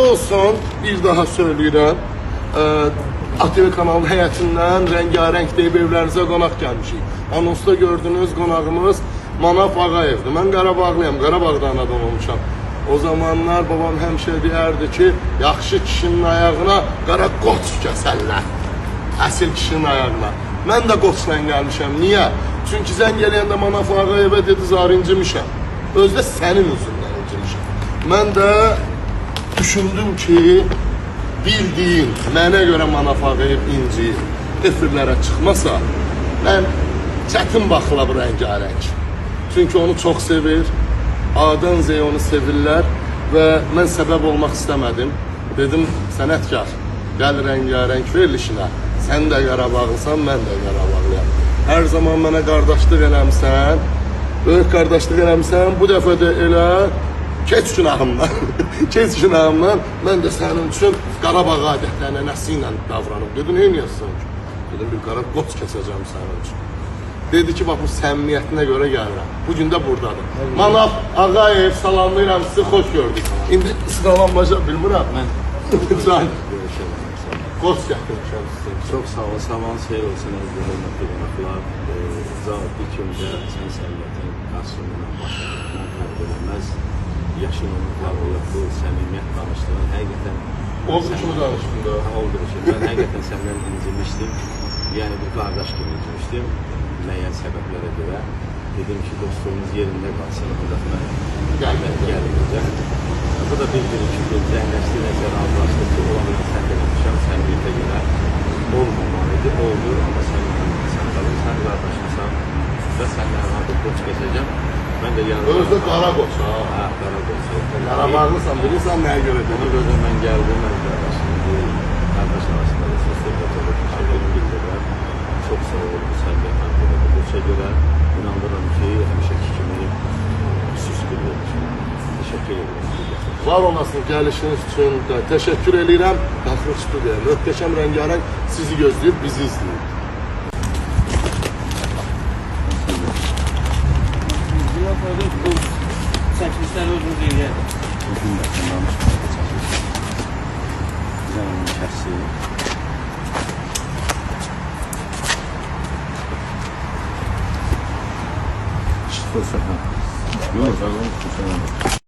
uğurlu olsun. Bir daha söylüyorum. ATV kanalı həyətindən rəngarəng deyib evlərinizə qonaq gəlmişik. Anonsda gördüğünüz qonağımız Manaf Ağayevdir. Mən Qarabağlıyam, Qarabağda anadan olmuşam. O zamanlar babam həmişə deyərdi ki, yaxşı kişinin ayağına qara qoç kəsərlər. Əsil kişinin ayağına. Mən də qoçla gəlmişəm. Niyə? Çünki zəng eləyəndə Manaf Ağayevə dedi, zar incimişəm. Özdə sənin üzündən incimişəm. Mən də düşündüm ki, bildiğin, mənə görə Manaf Ağayev inciyir, efirlərə çıxmasa, mən çətin baxıla bu rəngarəng. Çünki onu çox sevir, A'dan Z'ye onu sevirlər və mən səbəb olmaq istəmədim. Dedim, sənətkar, gəl rəngarəng verilişinə, sən də Qarabağlısan, mən də Qarabağlıyam. Hər zaman mənə qardaşlıq eləmsən, böyük qardaşlıq eləmsən, bu dəfə də elə keç günahımdan, keç günahımdan mən də sənin üçün Qarabağ adətlərinə nəsi ilə davranım. Dedim, neyniyəsən ki? Dedim, bir qara qoç kəsəcəm sənin üçün. Dedi ki, bax bu səmimiyyətinə görə gəlirəm. Bugün də buradadır. Manaf Ağayev, salamlayıram sizi, xoş gördük. İndi sıralanmaca bilmirəm. Mən qoç gətirmişəm sizin. Çox sağ ol, sabahınız xeyir olsun, əziz hörmətli qonaqlar. Zat ilk öncə sən səmimiyyətin qarşılığına baxımdan fərq edilməz. Yaşın onluqlarla bu səmimiyyət danışdığın həqiqətən... Olduğu kimi danışdım da. Olduğu kimi. Mən həqiqətən səndən incimişdim. Yəni bir qardaş kimi incimişdim. Müəyyən səbəblərə görə. Dedim ki, dostluğumuz yerində qalsın. Mən gəlməyəcəm. Bu da bildirir ki, zəhləşdi, nəzərə almışdı ki, olanı səhv eləmişəm, səmimiyyətə görə olmamalıydı, oldu, amma sən qalırsan, qardaşımsan və səndən artıq qoç kəsəcəm. Mən də yanımda... Özdə qara qoç, ha? Hə, qara qoç. Qarabağlısan, bilirsən nəyə görə dedim? Ona görə mən gəldim, mən qardaşım, qardaş arasında da söz-söhbət olur, xəbərini bildirlər. Çox sağ olun, səmimiyyətən bu qoça görə inandırım ki, həmişəki kimi süskün olur. Teşekkür ederim. Var olasın gəlişiniz üçün də təşəkkür edirəm. Daxil studiyaya möhtəşəm rəngarəng sizi gözləyib, bizi izləyib. Bu çəkilişləri özünüz eləyək. Bugün də kənarmış çəkilişlər. Bizə onun kəsi. Fırsatlar. Yok,